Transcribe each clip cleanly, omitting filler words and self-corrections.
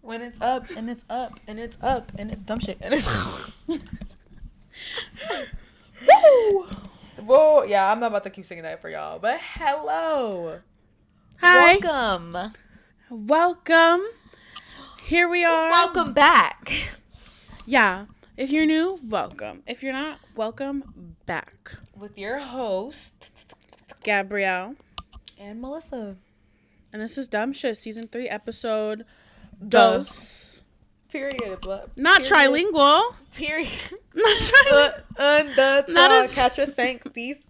When it's up and it's up and it's up and it's dumb shit and it's woo. Whoa, yeah, I'm not about to keep singing that for y'all. But hello. Hi. Welcome. Here we are. Welcome back. Yeah. If you're new, welcome. If you're not, welcome back. With your host, Gabrielle. And Melissa. And this is Dumb Shit, Season 3, Episode Dos. Period. Not trilingual. Period. Not trilingual. Not catch a sank,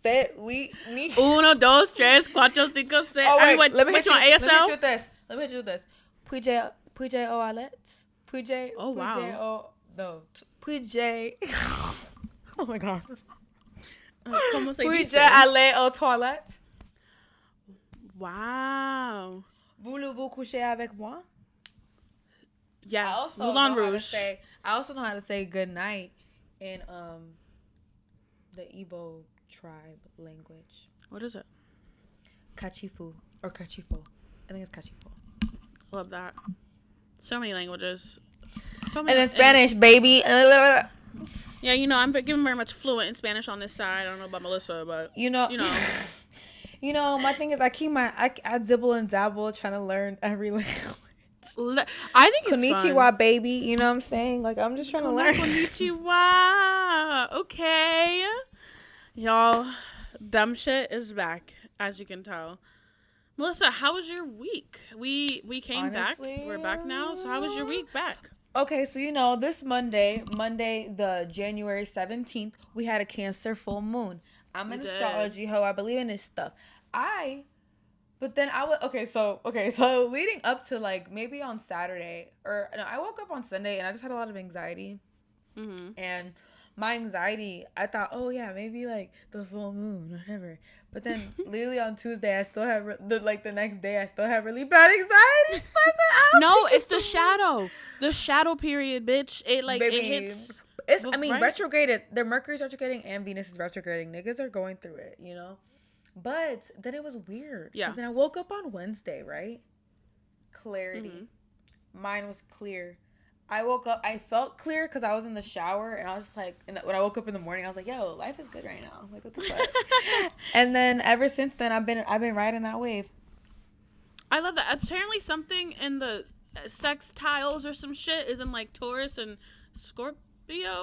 set, we need. Uno, dos, tres, cuatro, cinco, seis. Oh, wait, let me hit hit you on ASL. Let me hit you with this. Puije o Alet. Puije. Oh, wow. Puije o. No. Puije. Oh, my God. Puije aller au toilette. Wow. Voulez-vous coucher avec moi? Yes. I also know how to say good night in the Igbo tribe language. What is it? Kachifu or Kachifo. I think it's Kachifo. Love that. So many languages. And then Spanish, baby. Yeah, you know, I'm getting very much fluent in Spanish on this side. I don't know about Melissa, but you know. You know, my thing is I dibble and dabble trying to learn every language. I think it's Konnichiwa, fun. baby. You know what I'm saying? Like, I'm just trying to learn. Konnichiwa. Okay. Y'all, dumb shit is back, as you can tell. Melissa, how was your week? We came Honestly, back. We're back now. So how was your week back? Okay, so you know, this Monday, the January 17th, we had a Cancer full moon. I'm in astrology, I believe in this stuff. So leading up to like maybe on Saturday I woke up on Sunday and I just had a lot of anxiety. Mm-hmm. And my anxiety, I thought, oh yeah, maybe like the full moon, whatever. But then literally on Tuesday, I still have the next day, I still have really bad anxiety. No, it's the shadow. The shadow period, bitch. It hits. Right? Retrograded. Their Mercury's retrograding and Venus is retrograding. Niggas are going through it, you know? But then it was weird. Yeah. Because then I woke up on Wednesday, right? Clarity. Mm-hmm. Mine was clear. I woke up, I felt clear because I was in the shower and I was just like, when I woke up in the morning, I was like, yo, life is good right now. Like, what the fuck? And then ever since then, I've been riding that wave. I love that. Apparently something in the sextiles or some shit is in like Taurus and Scorpio,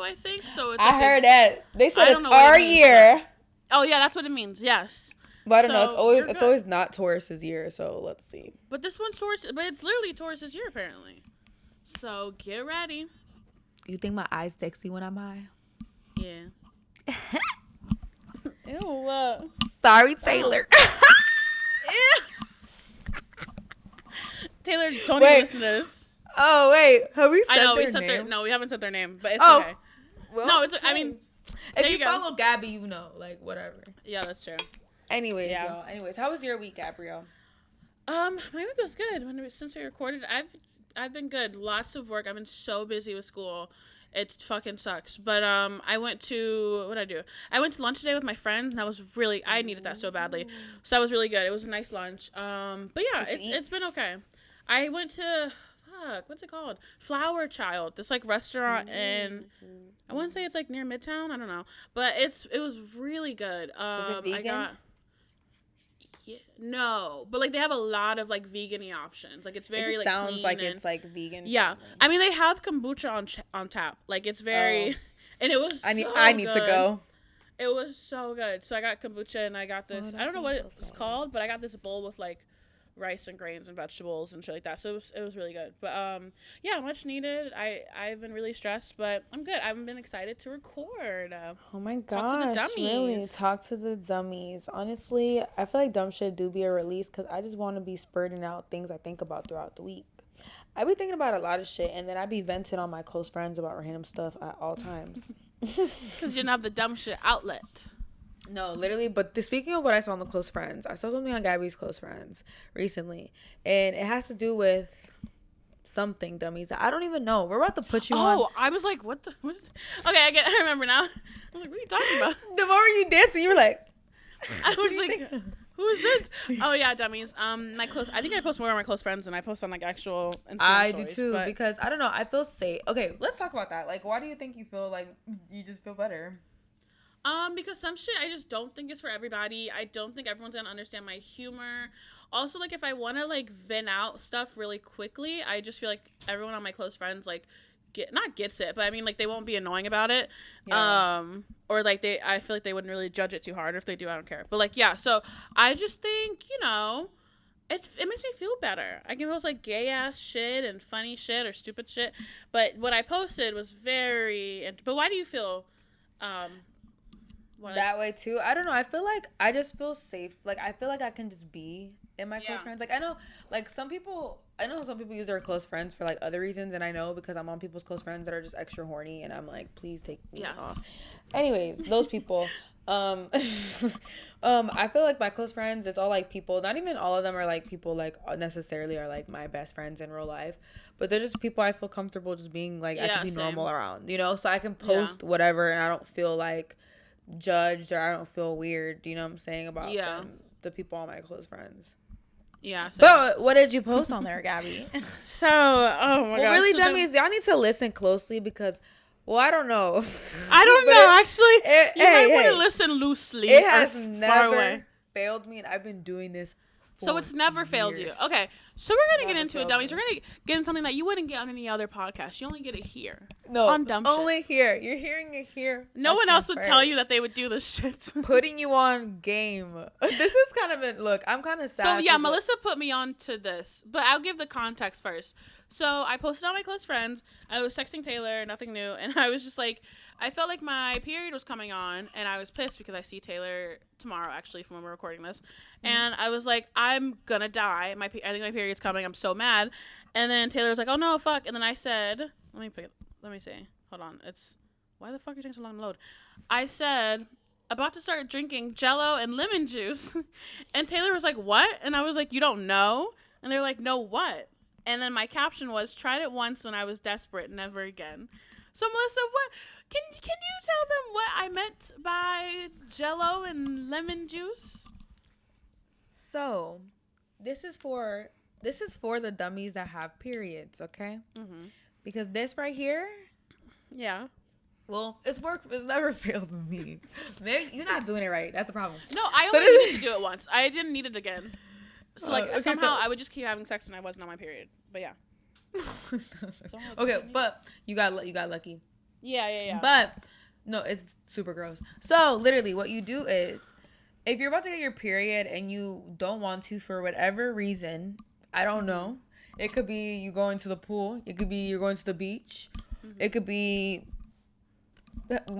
I think. So it's I heard that. They said it's our year. Oh yeah, that's what it means. Yes. But I don't know. It's always not Taurus's year. So let's see. But this one's Taurus. But it's literally Taurus's year apparently. So get ready. You think my eyes sexy when I'm high? Yeah. Ew. Sorry, Taylor. Taylor, don't even listen to this. Oh wait, have we said their name? No, we haven't said their name, but it's okay. Well, no, it's. I mean, if you follow Gabby, you know, like whatever. Yeah, that's true. Anyways, y'all. How was your week, Gabrielle? My week was good. Since we recorded, I've been good. Lots of work. I've been so busy with school. It fucking sucks. But I went to what did I do? I went to lunch today with my friend, and I needed that so badly. So that was really good. It was a nice lunch. But yeah, it's been okay. I went to what's it called? Flower Child. This like restaurant in I wouldn't say it's like near Midtown. I don't know, but it was really good. Is it vegan? No, but like they have a lot of like vegan-y options. Like it's very like sounds clean like it's like vegan. Yeah, friendly. I mean they have kombucha on tap. Like it's very, and it was. I need to go. It was so good. So I got kombucha and I got this. I don't know what it's called, but I got this bowl with like rice and grains and vegetables and shit like that. So it was really good. But yeah, much needed. I've been really stressed, but I'm good. I've been excited to record. Oh my gosh, really? Talk to the dummies. Honestly, I feel like dumb shit do be a release because I just want to be spurting out things I think about throughout the week. I be thinking about a lot of shit, and then I be venting on my close friends about random stuff at all times. Because you didn't have the dumb shit outlet. No, literally. But speaking of what I saw on the close friends, I saw something on Gabby's close friends recently, and it has to do with something, dummies. I don't even know. We're about to put you on. Oh, I was like, what? Okay, I remember now. I was like, what are you talking about? The moment you dancing, you were like, I was like, Who is this? Oh yeah, dummies. My close. I think I post more on my close friends than I post on like actual Instagram I stories, do too, but because I don't know. I feel safe. Okay, let's talk about that. Like, why do you think you feel like you just feel better? Because some shit I just don't think is for everybody. I don't think everyone's gonna understand my humor. Also, like if I want to like vent out stuff really quickly, I just feel like everyone on my close friends like gets it, but I mean like they won't be annoying about it. Yeah. Or like I feel like they wouldn't really judge it too hard. If they do, I don't care. But like yeah, so I just think it makes me feel better. I can post like gay ass shit and funny shit or stupid shit, but what I posted was very. But why do you feel? That way too. I don't know. I feel like I just feel safe. Like I feel like I can just be in my close friends. Like I know, like some people. I know some people use their close friends for like other reasons, and I know because I'm on people's close friends that are just extra horny, and I'm like, please take me off. Anyways, those people. I feel like my close friends, it's all like people. Not even all of them are like people like necessarily are like my best friends in real life, but they're just people I feel comfortable just being like I can be normal around, you know. So I can post whatever, and I don't feel like judged or I don't feel weird, you know what I'm saying, about the people on my close friends. Yeah. But what did you post on there, Gabby? So, oh my god. Really, so dummies, y'all need to listen closely because, well, I don't know. I don't know, actually. You might want to listen loosely. It has never failed me, and I've been doing this for So it's never failed you. Okay. So we're going to get into it, dummies. We're going to get into something that you wouldn't get on any other podcast. You only get it here. No, on dumb only shit. Here. You're hearing it here. No one else would tell you that they would do this shit. Putting you on game. This is kind of a look. I'm kind of sad. So yeah, Melissa put me on to this, but I'll give the context first. So I posted on my close friends. I was texting Taylor, nothing new, and I was just like, I felt like my period was coming on, and I was pissed because I see Taylor tomorrow, actually, from when we're recording this. And I was like, I'm gonna die. I think my period's coming. I'm so mad. And then Taylor was like, oh no, fuck. And then I said, let me see. Hold on. Why the fuck are you taking so long to load? I said, about to start drinking jello and lemon juice. And Taylor was like, what? And I was like, you don't know? And they're like, no, what? And then my caption was, tried it once when I was desperate, never again. So Melissa, what? Can you tell them what I meant by jello and lemon juice? So, this is for the dummies that have periods, okay? Mm-hmm. Because this right here, yeah. Well, it's never failed me. Maybe you're not doing it right. That's the problem. No, I only needed to do it once. I didn't need it again. So somehow I would just keep having sex when I wasn't on my period. But yeah. Okay, but you got lucky. Yeah. But no, it's super gross. So literally, what you do is, if you're about to get your period and you don't want to for whatever reason, I don't know. It could be you going to the pool. It could be you're going to the beach. Mm-hmm. It could be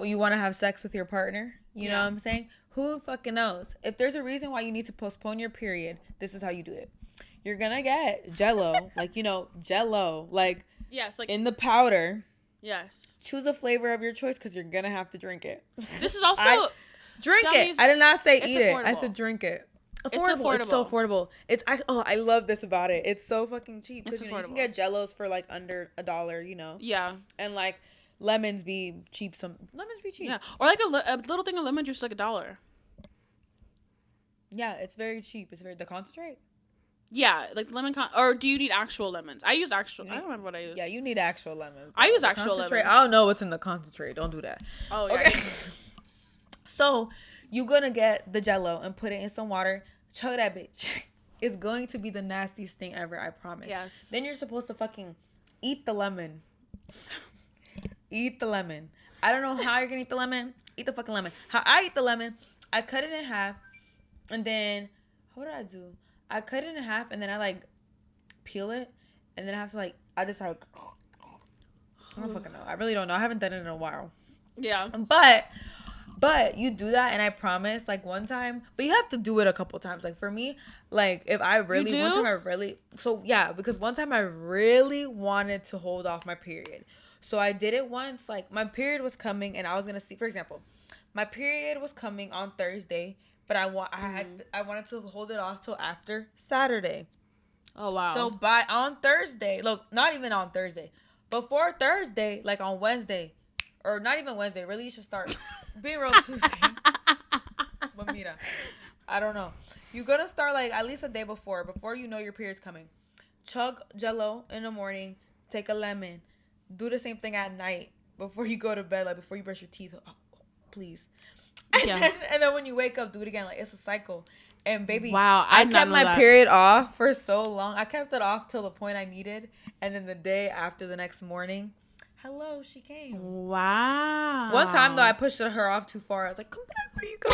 you want to have sex with your partner. You know what I'm saying? Who fucking knows? If there's a reason why you need to postpone your period, this is how you do it. You're gonna get jello, jello, yes, like in the powder. Yes. Choose a flavor of your choice because you're gonna have to drink it. This is also drink it. I did not say eat affordable. it. I said drink it. Affordable. It's so affordable. I love this about it. It's so fucking cheap because you can get jellos for like under $1. You know. Yeah. And like lemons be cheap. Yeah. Or like a little thing of lemon juice, like $1. Yeah, it's very cheap. It's the concentrate. Yeah, like or do you need actual lemons? I use actual. I don't remember what I use. Yeah, you need actual lemons. I use actual lemons. I don't know what's in the concentrate. Don't do that. Oh, yeah. Okay. So you're gonna get the jello and put it in some water. Chug that bitch. It's going to be the nastiest thing ever. I promise. Yes. Then you're supposed to fucking eat the lemon. Eat the lemon. I don't know how you're gonna eat the lemon. Eat the fucking lemon. How I eat the lemon, I cut it in half, and then what did I do? I cut it in half and then I like peel it and then I have to I just I don't fucking know. I really don't know. I haven't done it in a while. Yeah. But you do that and I promise one time, but you have to do it a couple times. Like for me, if I really because one time I really wanted to hold off my period. So I did it once. My period was coming and I was going to see, for example, my period was coming on Thursday. But I wanted to hold it off till after Saturday. Oh wow! So on Thursday, not even on Thursday, before Thursday, on Wednesday, or not even Wednesday. Really, you should start being real Tuesday. But mira, I don't know. You're gonna start like at least a day before you know your period's coming. Chug jello in the morning, take a lemon. Do the same thing at night before you go to bed, like before you brush your teeth. Oh, please. And then when you wake up, do it again. Like it's a cycle. And baby, wow, I kept my period off for so long. I kept it off till the point I needed, and then the day after the next morning, hello, she came. Wow. One time though, I pushed her off too far. I was like, "Come back, where you go?"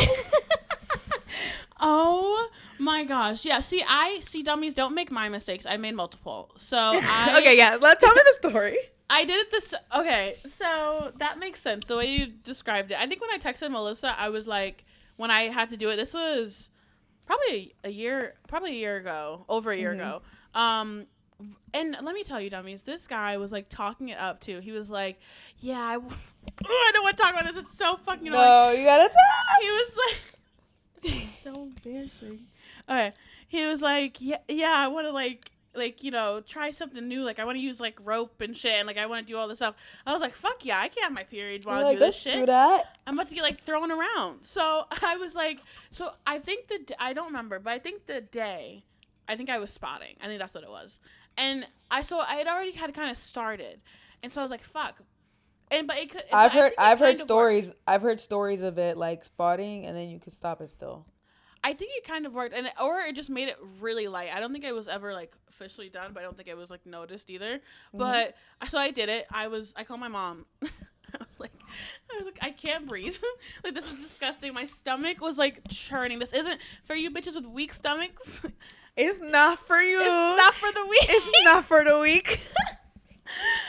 Oh my gosh. Yeah, see dummies, don't make my mistakes. I made multiple. So okay, yeah. Tell me the story. I did it this okay, so that makes sense the way you described it. I think when I texted Melissa, I was like, when I had to do it, this was probably a year ago, over a year ago. And let me tell you, dummies, this guy was like talking it up too. He was like, yeah, I don't want to talk about this. It's so fucking annoying. No, you gotta talk. He was like, so embarrassing. Okay. He was like, yeah, I want to like, you know, try something new. Like, I want to use, like, rope and shit, and, like, I want to do all this stuff. I was like, fuck yeah, I can't have my period while I do this shit. Do that. I'm about to get, like, thrown around. So, I was like, so, I think I don't remember, but I think the day, I think I was spotting. I think that's what it was. And I had already kind of started. And so, I was like, fuck. But it could. I've heard stories. I've heard stories of it, like, spotting, and then you could stop it still. I think it kind of worked, or it just made it really light. I don't think it was ever like officially done, but I don't think it was like noticed either. Mm-hmm. But so I did it. I called my mom. I was like, I can't breathe. Like, this is disgusting. My stomach was like churning. This isn't for you bitches with weak stomachs. It's not for you. It's not for the weak. It's not for the weak.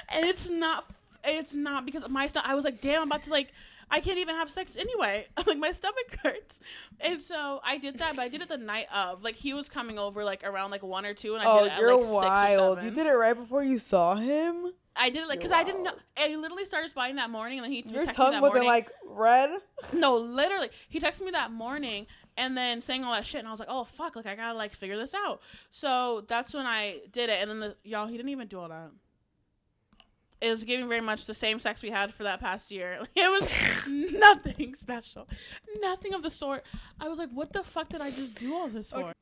And it's not because my stomach. I was like, damn, I'm about to like. I can't even have sex anyway. Like, my stomach hurts. And so I did that, but I did it the night of. Like, he was coming over, like, around, like, 1 or 2, and I did it at, like, 6 or 7. You did it right before you saw him? I did it, like, because I didn't know. I literally started spying that morning, and then he was texting me that morning. Your tongue wasn't, like, red? No, literally. He texted me that morning, and then saying all that shit, and I was like, oh, fuck, like, I gotta, like, figure this out. So that's when I did it, and then, y'all, he didn't even do all that. It was giving very much the same sex we had for that past year. It was nothing special. Nothing of the sort. I was like, what the fuck did I just do all this for?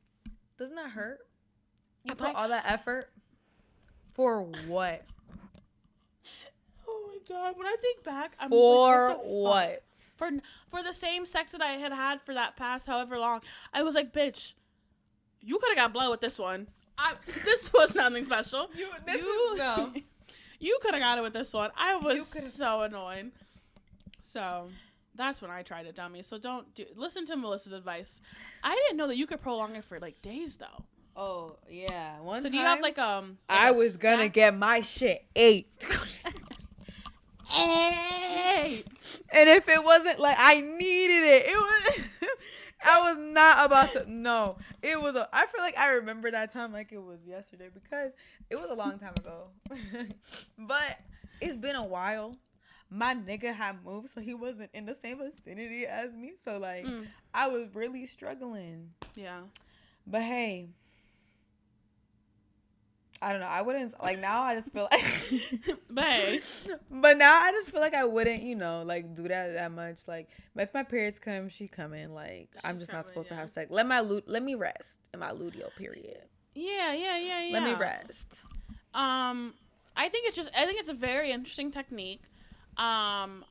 Doesn't that hurt? You put all that effort for what? Oh my God. When I think back, I'm for like, what? For the same sex that I had for that past however long. I was like, bitch, you could have got blood with this one. This was nothing special. No. You could have got it with this one. I was so annoyed. So that's when I tried it, dummy. So listen to Melissa's advice. I didn't know that you could prolong it for like days though. Oh yeah. So do you have like I was gonna get my shit 8. 8. And if it wasn't like I needed it was. I was not about to. No, it was. I feel like I remember that time like it was yesterday because it was a long time ago. But it's been a while. My nigga had moved, so he wasn't in the same vicinity as me. So like, I was really struggling. Yeah. But hey, I don't know. I wouldn't like now. I just feel like, but now I just feel like I wouldn't, like do that much. Like, if my periods come, she coming. Like, I'm just not supposed to have sex. Let me rest in my luteal period. Yeah. Let me rest. I think it's a very interesting technique. And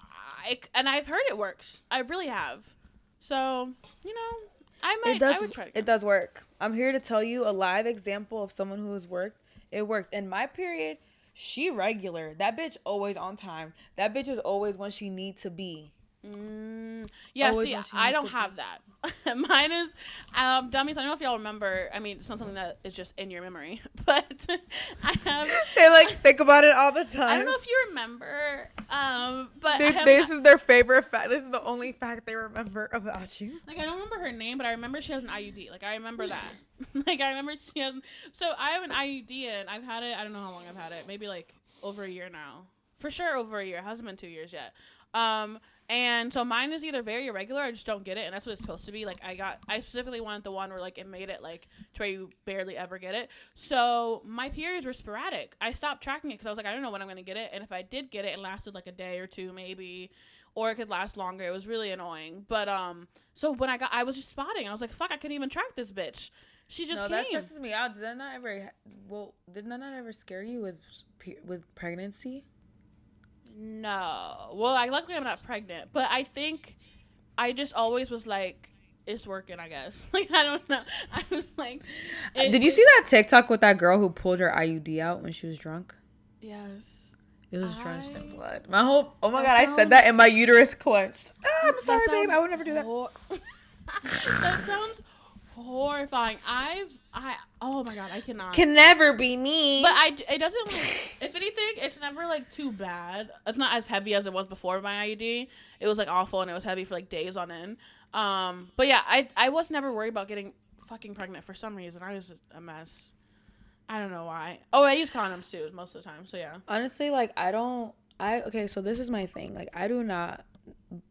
I've heard it works. I really have. So, I would try it. It does work. I'm here to tell you a live example of someone who has worked. It worked. In my period, she regular. That bitch always on time. That bitch is always when she need to be. Yeah, see, I don't have that. Mine is, dummies, I don't know if y'all remember, I mean, it's not something that is just in your memory, but I have... They, like, think about it all the time. I don't know if you remember, but... This is their favorite fact. This is the only fact they remember about you. Like, I don't remember her name, but I remember she has an IUD. Like, I remember that. Like, I remember she has... So, I have an IUD, and I've had it, I don't know how long I've had it. Maybe, like, over a year now. For sure over a year. It hasn't been 2 years yet. And so mine is either very irregular or I just don't get it, and that's what it's supposed to be. Like, I specifically wanted the one where, like, it made it, like, to where you barely ever get it. So my periods were sporadic. I stopped tracking it because I was like, I don't know when I'm going to get it, and if I did get it, it lasted, like, a day or two maybe, or it could last longer. It was really annoying. But so when I was just spotting. I was like, fuck, I couldn't even track this bitch. She just came. That stresses me out. Did that not ever scare you with pregnancy? No. Well, luckily I'm not pregnant, but I think I just always was like, it's working, I guess. Like, I don't know. I was like, did you see that TikTok with that girl who pulled her IUD out when she was drunk? Yes. It was drenched in blood. Oh my God, I said that and my uterus clenched. I'm sorry, babe. I would never do that. That sounds horrifying. Oh my God, I cannot. Can never be me. But it doesn't, like, if anything, it's never, like, too bad. It's not as heavy as it was before my IUD. It was, like, awful, and it was heavy for, like, days on end. But yeah, I was never worried about getting fucking pregnant for some reason. I was a mess. I don't know why. Oh, I use condoms too most of the time. So yeah. Honestly, like okay, so this is my thing. Like, I do not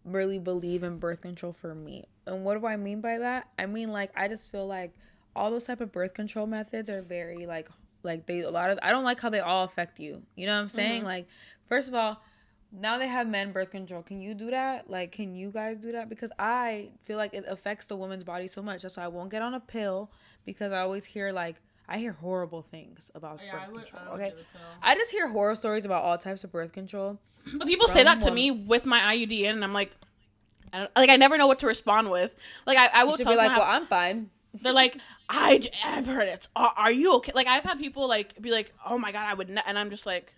really believe in birth control for me. And what do I mean by that? I mean, like, I just feel like all those type of birth control methods are very I don't like how they all affect you. You know what I'm saying? Like, first of all, now they have men birth control. Can you do that? Like, can you guys do that? Because I feel like it affects the woman's body so much. That's why I won't get on a pill, because I always hear I hear horrible things about birth control. Okay, I just hear horror stories about all types of birth control. But people say that to me with my IUD in, and I'm like, I never know what to respond with. Like, I will tell them, well, I'm fine. They're like, I've heard it. Are you okay? Like, I've had people be like, oh my God, I would, and I'm just like,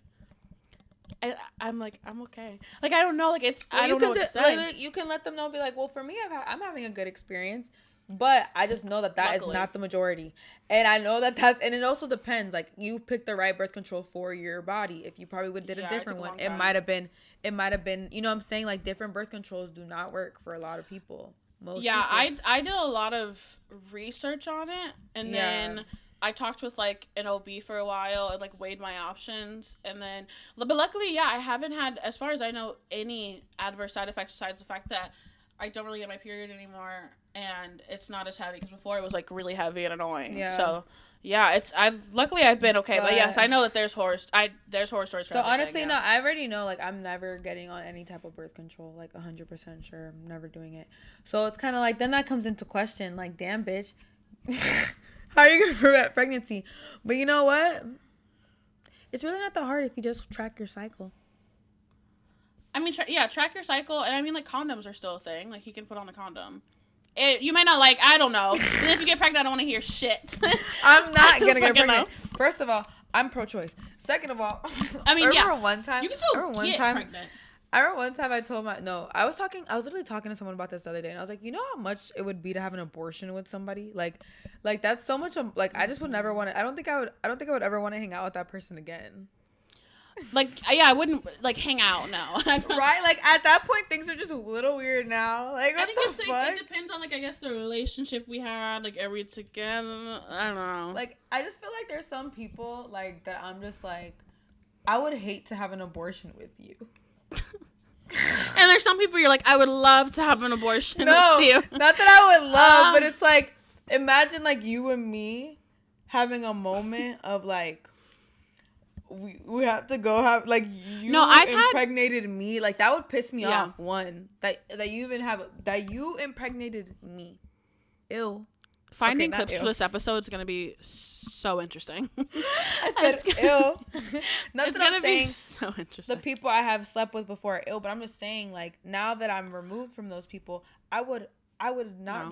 I'm like, I'm okay. Like, I don't know. Like, I don't know what to say. Like, you can let them know. Be like, well, for me, I'm having a good experience. But I just know that Luckily. Is not the majority. And I know and it also depends. Like, you picked the right birth control for your body. If you probably did a different one, it might have been, you know what I'm saying? Like, different birth controls do not work for a lot of people. Most people. I did a lot of research on it. And then I talked with, like, an OB for a while and, like, weighed my options. And then, but luckily, I haven't had, as far as I know, any adverse side effects besides the fact that I don't really get my period anymore, and it's not as heavy, because before it was, like, really heavy and annoying. Yeah. So, yeah, luckily I've been okay, but yes, I know that there's horror stories. For so honestly, no, I already know, like, I'm never getting on any type of birth control, like, 100% sure. I'm never doing it. So it's kind of like, then that comes into question, like, damn, bitch, how are you gonna prevent pregnancy? But you know what? It's really not that hard if you just track your cycle. I mean, track your cycle, and I mean, like, condoms are still a thing. Like, you can put on a condom. You might not, like, I don't know. And if you get pregnant, I don't want to hear shit. I'm not gonna get pregnant. First of all, I'm pro-choice. Second of all, I mean, one time, you can still get pregnant. I remember one time I told I was literally talking to someone about this the other day, and I was like, you know how much it would be to have an abortion with somebody? Like that's so much, like, I just would never want to, I don't think I would ever want to hang out with that person again. Like, yeah, I wouldn't, like, hang out, no. Right? Like, at that point, things are just a little weird now. Like, what the fuck? Like, it depends on, like, I guess the relationship we had. Like, are we together? I don't know. Like, I just feel like there's some people, like, that I'm just like, I would hate to have an abortion with you. And there's some people you're like, I would love to have an abortion with you. Not that I would love, but it's like, imagine, like, you and me having a moment of, like, we have to go have, like, you impregnated me. Like, that would piss me off. One, that you impregnated me. Ew. Finding clips for this episode is going to be so interesting. I said ew. Not that I'm saying so interesting. The people I have slept with before are ill, but I'm just saying, like, now that I'm removed from those people, I would not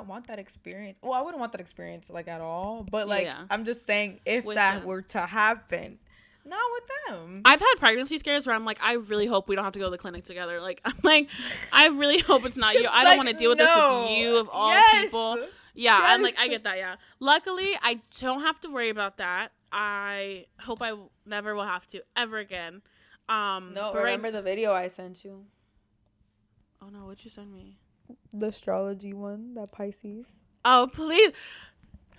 want that experience. Well, I wouldn't want that experience, like, at all. But, like, I'm just saying, if with that were to happen, not with them. I've had pregnancy scares where I'm like, I really hope we don't have to go to the clinic together. Like, I'm like, I really hope it's not you. I don't want to deal with this with you of all people. Yeah, I'm like, I get that, yeah. Luckily, I don't have to worry about that. I hope I never will have to ever again. No, remember the video I sent you? Oh, no, what'd you send me? The astrology one, that Pisces. Oh, please.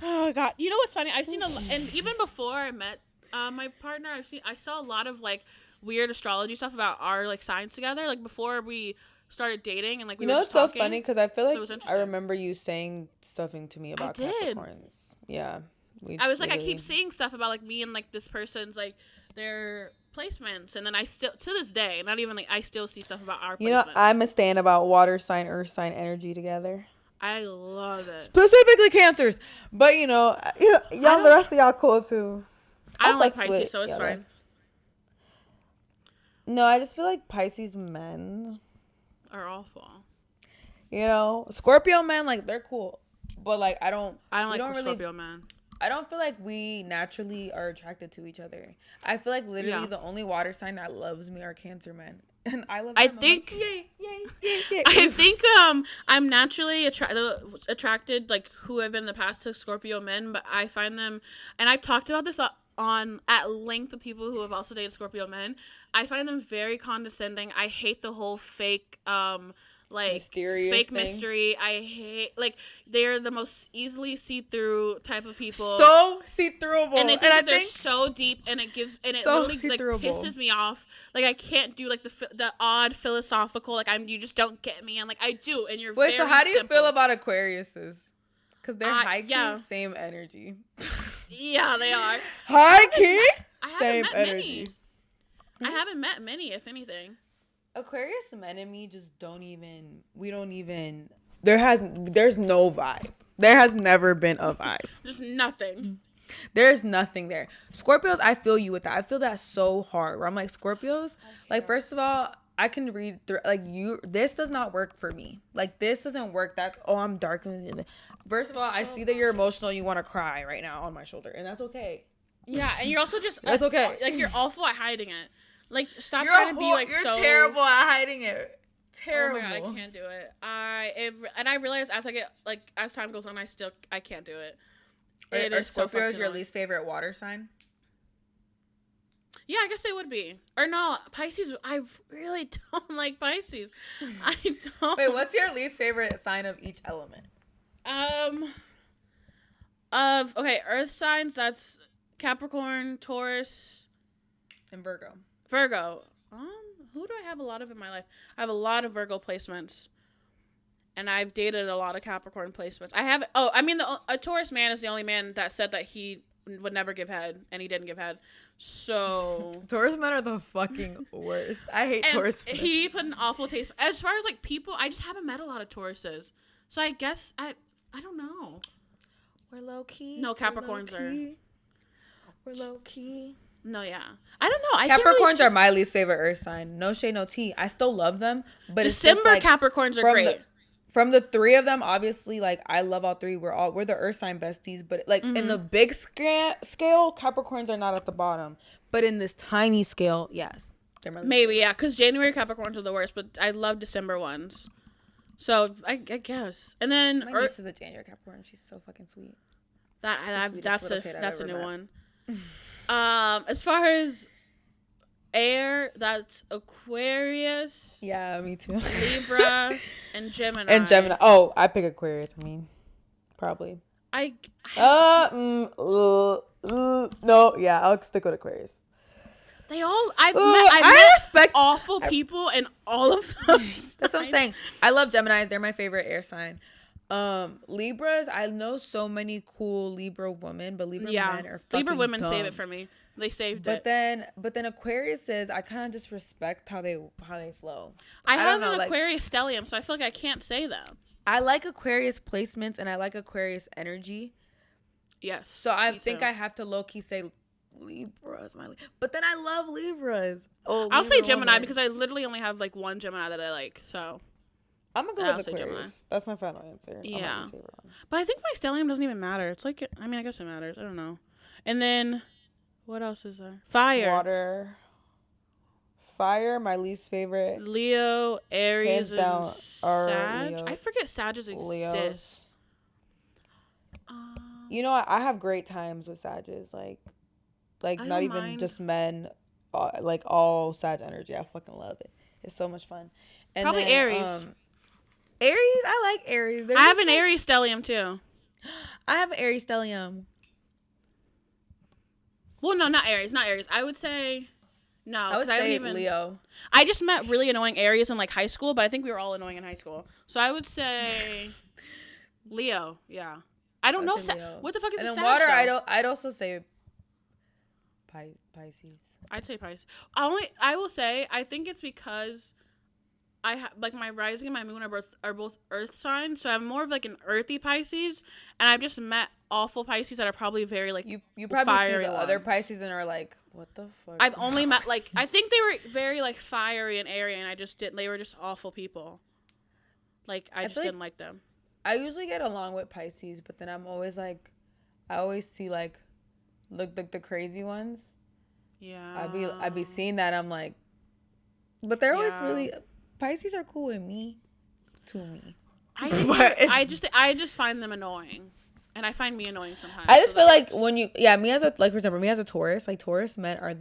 Oh, God. You know what's funny? I've seen and even before I met my partner, I saw a lot of, like, weird astrology stuff about our, like, signs together. Like, before we started dating and, like, we were just talking. It's so funny because I feel like I remember you saying something to me about Capricorns. Yeah. I was like, I keep seeing stuff about, like, me and, like, this person's, like, their placements, and then I still, to this day, not even like I still see stuff about our placements. You know, I'm a stan about water sign, earth sign energy together. I love it. Specifically Cancers. But, y'all, the rest of y'all cool, too. I don't like Pisces, so it's fine. No, I just feel like Pisces men are awful. Scorpio men, like, they're cool. But, like, I don't like Scorpio men. I don't feel like we naturally are attracted to each other. I feel like literally the only water sign that loves me are Cancer men. And I love them. I think, yay. I think I'm naturally attracted, like, who have been in the past to Scorpio men, but I find them, and I've talked about this on at length with people who have also dated Scorpio men. I find them very condescending. I hate the whole fake mysterious fake thing. Mystery. I hate, like, they're the most easily see-through type of people. So see-throughable. And I think they're so deep, and it literally like pisses me off. Like, I can't do like the odd philosophical, like, you just don't get me. I'm like, I do, and you're very so how do you simple. feel about Aquariuses? Because they're high-key, same energy. Yeah, they are. High-key, same energy. I haven't met many, if anything. Aquarius men and me just there's no vibe. There has never been a vibe. Just nothing. There's nothing there. Scorpios, I feel you with that. I feel that so hard. Where I'm like, Scorpios, like, first of all, I can read through, like, this does not work for me. Like, this doesn't work. I'm dark. First of all, I see that you're emotional. You want to cry right now on my shoulder, and that's okay. Yeah, and you're also just that's okay. Like, you're awful at hiding it. Like, stop trying to be like you're terrible at hiding it. Terrible. Oh my God, I can't do it. I realize as time goes on, I can't do it. Are Scorpios your least favorite water sign? Yeah, I guess they would be. Or no, Pisces. I really don't like Pisces. I don't. Wait, what's your least favorite sign of each element? Earth signs. That's Capricorn, Taurus, and Virgo. Who do I have a lot of in my life? I have a lot of Virgo placements, and I've dated a lot of Capricorn placements. A Taurus man is the only man that said that he would never give head, and he didn't give head. So Taurus men are the fucking worst. I hate Taurus men. He put an awful taste. As far as like people, I just haven't met a lot of Tauruses, so I guess I don't know. We're low key. No, Capricorns We're low key. No, yeah. I don't know. Capricorns are my least favorite earth sign. No shade, no tea. I still love them, but December it's just like, Capricorns are great. From the three of them, obviously, like, I love all three. We're the earth sign besties, but like in the big scale, Capricorns are not at the bottom. But in this tiny scale, yes, they're my least favorite. Yeah, because January Capricorns are the worst, but I love December ones. So I guess, and then my niece is a January Capricorn. She's so fucking sweet. That's a new one. As far as air, that's Aquarius. Yeah, me too. Libra and Gemini. Oh, I pick Aquarius. Probably. No, yeah, I'll stick with Aquarius. They all I respect awful people and all of them. That's what I'm saying. I love Geminis. They're my favorite air sign. Libras, I know so many cool Libra women, but Libra men are fucking Libra women dumb. save it for me. They saved it. But then Aquariuses, I kind of just respect how they flow. I have an Aquarius stellium, so I feel like I can't say that. I like Aquarius placements and I like Aquarius energy. Yes. So I think I have to low key say Libras, but then I love Libras. I'll say Gemini because I literally only have like one Gemini that I like. So I'm gonna go with Aquarius. Gemini. That's my final answer. Yeah, but I think my stellium doesn't even matter. It's like, I mean, I guess it matters. I don't know. And then what else is there? Fire. Water. Fire, my least favorite. Leo, Aries, and Sag. Leo. I forget Sages exist. Leos. I have great times with Sages. Like not even mind. Just men. Like all Sag energy. I fucking love it. It's so much fun. And probably then, Aries. Aries, I like Aries. I have an Aries stellium too. I have an Aries stellium. Well, no, not Aries. I would say no. I would say Leo. I just met really annoying Aries in like high school, but I think we were all annoying in high school. So I would say Leo. Yeah. I don't know. What the fuck is and a then water? Though? I'd also say Pisces. I'd say Pisces. I will say I think it's because like my rising and my moon are both earth signs, so I'm more of like an earthy Pisces, and I've just met awful Pisces that are probably very like you probably see the other Pisces and are like, what the fuck? I've only met like I think they were very like fiery and airy, and they were just awful people. Like I just didn't like them. I usually get along with Pisces, but then I'm always like, I always see like the crazy ones. Yeah. I'd be seeing that. I'm like, but they're always really, Pisces are cool with me, to me. I just find them annoying, and I find me annoying sometimes. I just feel like when me as a, like, for example, me as a Taurus, like Taurus men are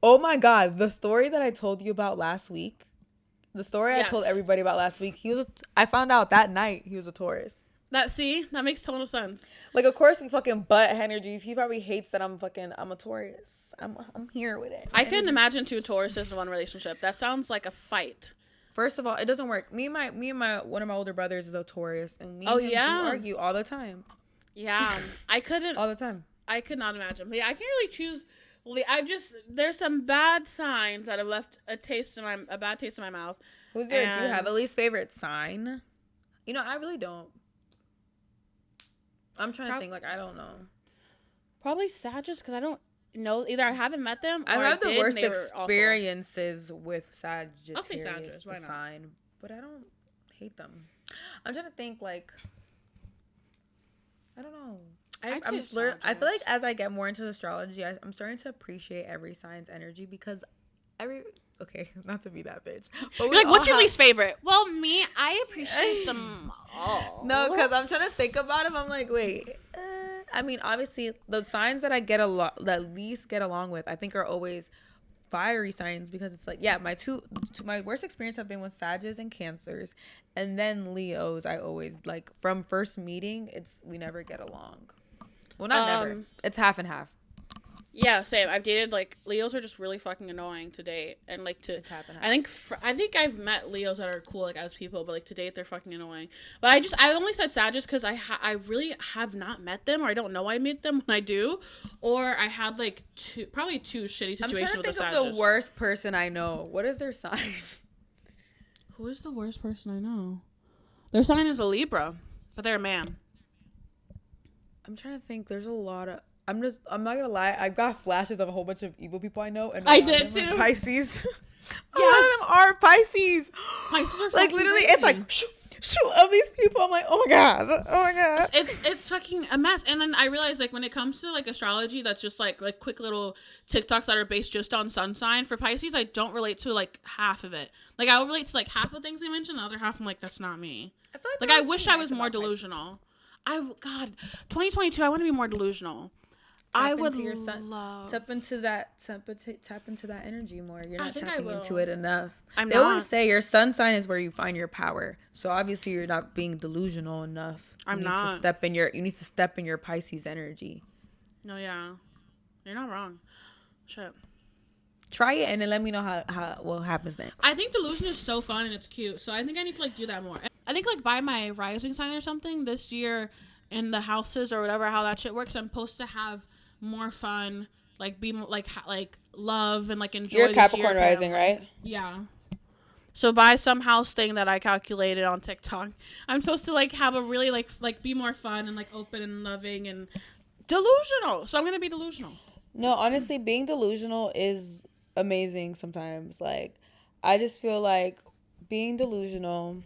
oh my God, the story that I told you about last week, the story I told everybody about last week, I found out that night he was a Taurus. That makes total sense. Like, of course, we fucking butt energies. He probably hates that I'm a Taurus. I'm here with it. I couldn't imagine two Tauruses in one relationship. That sounds like a fight. First of all, it doesn't work. Me and my one of my older brothers is a Taurus, and me and him do argue all the time. Yeah, I couldn't all the time. I could not imagine. But yeah, I can't really choose. There's some bad signs that have left a bad taste in my mouth. Do you have a least favorite sign? You know, I really don't. I'm trying to think. Like, I don't know. Probably Sagittarius, because I don't know. Either I haven't met them, or I've had the worst experiences with Sagittarius. I'll say Sagittarius. Why not? Sign, but I don't hate them. I'm trying to think. Like, I don't know. I feel like as I get more into astrology, I'm starting to appreciate every sign's energy, because okay, not to be that bitch. But you're like, what's your least favorite? Well, me, I appreciate them all. No, because I'm trying to think about them. I'm like, wait. I mean, obviously, the signs that I that least get along with, I think, are always fiery signs, because it's like, yeah, my worst experience have been with Sagittarius and Cancers, and then Leos. I always, like, from first meeting, we never get along. Well, not never. It's half and half. Yeah, same. I've dated, like, Leos are just really fucking annoying to date, and like it's half and half. I think I've met Leos that are cool, like, as people, but like to date they're fucking annoying. But I only said Sagittarius because I really have not met them, or I don't know I meet them when I do, or I had like probably two shitty situations with a Sagittarius. I'm trying to think of the worst person I know. What is their sign? Who is the worst person I know? Their sign is a Libra, but they're a man. I'm trying to think. There's a lot of. I'm not gonna lie. I've got flashes of a whole bunch of evil people I know, and I did too. Pisces. Yes. A lot of them are Pisces. Pisces are like literally. Crazy. It's like shoot of these people. I'm like, oh my god. It's fucking a mess. And then I realized, like, when it comes to like astrology, that's just like quick little TikToks that are based just on sun sign. For Pisces, I don't relate to like half of it. Like, I'll relate to like half of the things they mentioned. The other half, I'm like, that's not me. I wish I was more delusional. 2022. I want to be more delusional. I would love tap into that energy more. You're not tapping into it enough. They always say your sun sign is where you find your power. So obviously you're not being delusional enough. You need to step in your Pisces energy. No, yeah, you're not wrong. Shit. Try it and then let me know how what happens next. I think delusion is so fun and it's cute. So I think I need to like do that more. I think like by my rising sign or something this year in the houses or whatever, how that shit works, I'm supposed to have more fun, like be like love and like enjoy. You're Capricorn rising, right? Yeah. So by some house thing that I calculated on TikTok, I'm supposed to like have a really like be more fun and like open and loving and delusional. So I'm gonna be delusional. No, honestly, being delusional is amazing sometimes. Like, I just feel like being delusional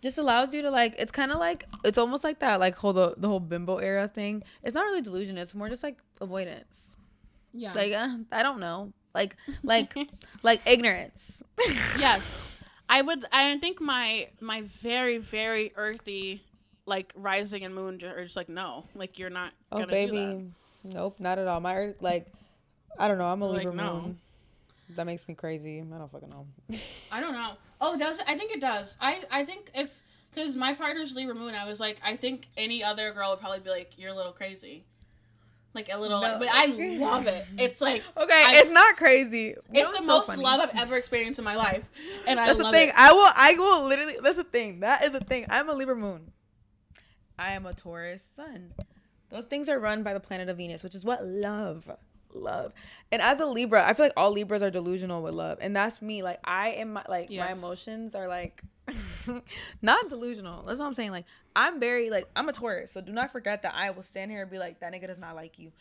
just allows you to like, it's kind of like, it's almost like that, like the whole bimbo era thing. It's not really delusion. It's more just like avoidance. Yeah. Like, I don't know. Like ignorance. Yes. I think my very, very earthy, like rising and moon are just like, no, like you're not gonna do that. Nope, not at all. My earth, like, I don't know. I'm a Libra moon. That makes me crazy. I don't fucking know. I don't know. Oh, I think it does. I think because my partner's Libra moon, I was like, I think any other girl would probably be like, you're a little crazy. Like a little, but I love it. It's like, okay, it's not crazy. It's the most love I've ever experienced in my life, and I love it. That's the thing. I will literally. That's the thing. That is the thing. I'm a Libra moon. I am a Taurus sun. Those things are run by the planet of Venus, which is what love love. And as a Libra, I feel like all Libras are delusional with love. And that's me. Like, I am, like, my emotions are, like, not delusional. That's what I'm saying. Like, I'm very, like, I'm a Taurus. So do not forget that I will stand here and be like, that nigga does not like you.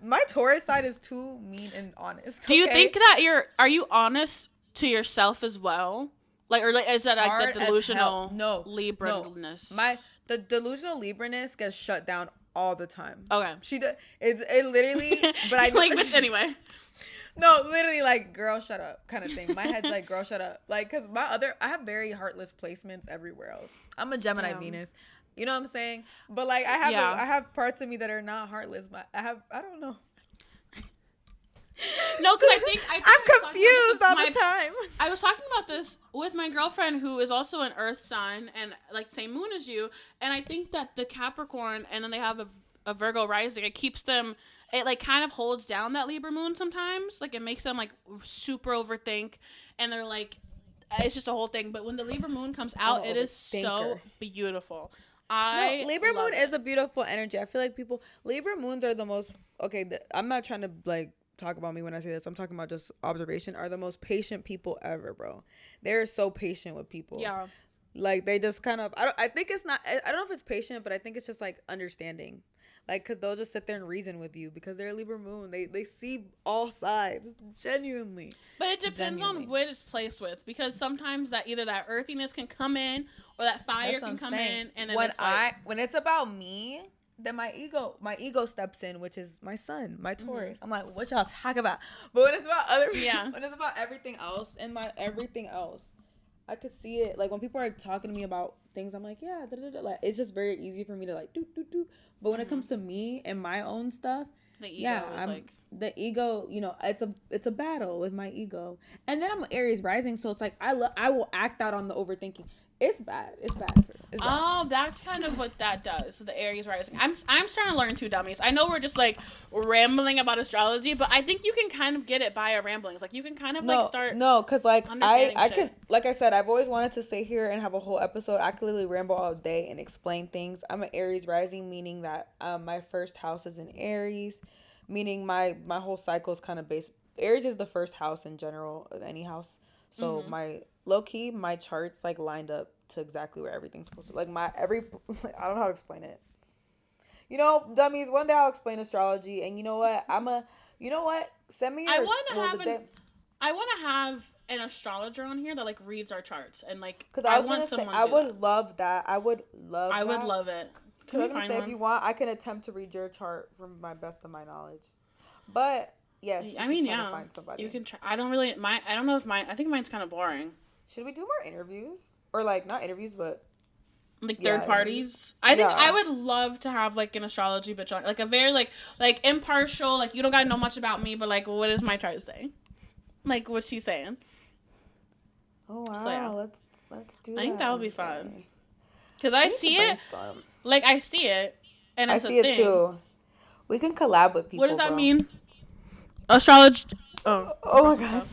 My Taurus side is too mean and honest. Do you think that are you honest to yourself as well? Like, or like, is that like Hard the delusional Libra-ness? No. The delusional Libra-ness gets shut down all the time. Okay. It literally, but I like, but anyway. No, literally, like, girl, shut up kind of thing. My head's like, girl, shut up. Like, because I have very heartless placements everywhere else. I'm a Gemini Venus. You know what I'm saying? But, like, I have parts of me that are not heartless. But I don't know. No, because I think I'm confused all the time. I was talking about this with my girlfriend who is also an Earth sign and like same moon as you, and I think that the Capricorn and then they have a Virgo rising. It keeps them. It like kind of holds down that Libra moon sometimes. Like it makes them like super overthink, and they're like, it's just a whole thing. But when the Libra moon comes out, it is so beautiful. Libra moon is a beautiful energy. I feel like Libra moons are the most I'm not trying to like talk about me when I say this. I'm talking about just observation. Are the most patient people ever, bro. They're so patient with people. Yeah. Like they just kind of. I think it's not. I don't know if it's patient, but I think it's just like understanding. Like, because they'll just sit there and reason with you because they're Libra moon. They see all sides, genuinely. But it depends on what it's placed with. Because sometimes either that earthiness can come in or that fire can come in. And then when it's about me, then my ego steps in, which is my sun, my Taurus. I'm like, what y'all talk about? But when it's about when it's about everything else and everything else, I could see it. Like when people are talking to me about things, I'm like, yeah, like it's just very easy for me to like do. But when it comes to me and my own stuff, the ego, you know, it's a battle with my ego. And then I'm Aries rising, so it's like I will act out on the overthinking. It's bad. It's bad. Oh, that's kind of what that does. So the Aries rising. I'm starting to learn too, dummies. I know we're just like rambling about astrology, but I think you can kind of get it by our ramblings. Like you can kind of start. No, because like I can, like I said, I've always wanted to sit here and have a whole episode. I could literally ramble all day and explain things. I'm an Aries rising, meaning that my first house is in Aries, meaning my whole cycle is kind of based. Aries is the first house in general of any house. So my low-key, my charts like lined up to exactly where everything's supposed to. Like I don't know how to explain it. You know, dummies, one day I'll explain astrology, and you know what? Send me your... I want to have an astrologer on here that like reads our charts and like... Because I would love that. I would love it. Can I say, if you want, I can attempt to read your chart from my best of my knowledge. But... Yes, I mean, yeah. Find somebody. You can try. I don't know if I think mine's kind of boring. Should we do more interviews? Or like not interviews, but like third parties? I think I would love to have like an astrology bitch on, like a very like impartial, like you don't gotta know much about me, but like what does my chart say? Like what's she saying? Oh wow, so, yeah. Let's do that. I think that would be fun. Cause I see it. Like I see it, and it's I see it too. We can collab with people. What does that mean? Astrology. Oh my god.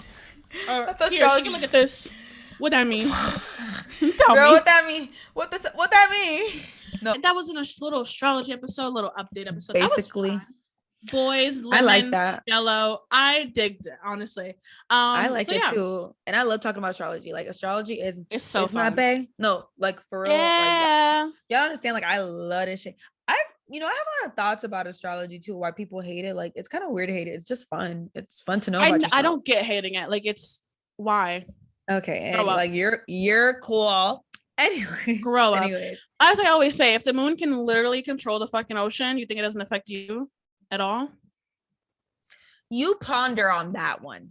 Here, she can look at this. What that mean? Tell me. What that mean? What that mean? No. That was in a little astrology episode, little update episode. Basically. That was boys, lemon, I like that. Jello. I digged it, honestly. I like it too. And I love talking about astrology. Like astrology it's so fun. My bae. No, like for real. Yeah. Like, y'all understand, like I love this shit. I have a lot of thoughts about astrology too, why people hate it. Like it's kind of weird to hate it. It's just fun. It's fun to know about yourself. I don't get hating it. Like it's why. Okay. And like you're cool. Anyway. Grow up. Anyways. As I always say, if the moon can literally control the fucking ocean, you think it doesn't affect you at all? You ponder on that one.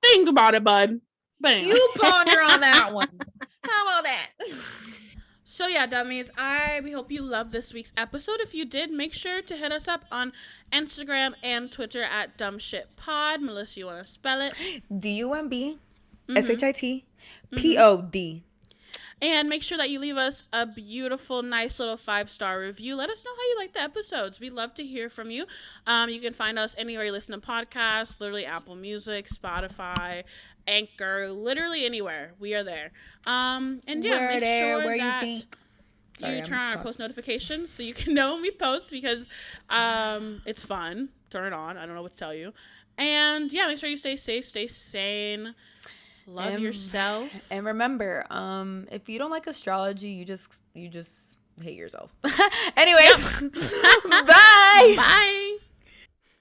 Think about it, bud. But anyway. You ponder on that one. How about that? So yeah, dummies, we hope you loved this week's episode. If you did, make sure to hit us up on Instagram and Twitter at dumbshitpod. Melissa, you want to spell it? DUMB SHITPOD. And make sure that you leave us a beautiful, nice little 5-star review. Let us know how you like the episodes. We love to hear from you. You can find us anywhere you listen to podcasts, literally Apple Music, Spotify, Anchor, literally anywhere. We are there. And yeah, make sure that you turn on our post notifications so you can know when we post because it's fun. turn it on. I don't know what to tell you. And yeah, make sure you stay safe, stay sane, love yourself. And remember, if you don't like astrology, you just hate yourself. Anyways, bye. Bye.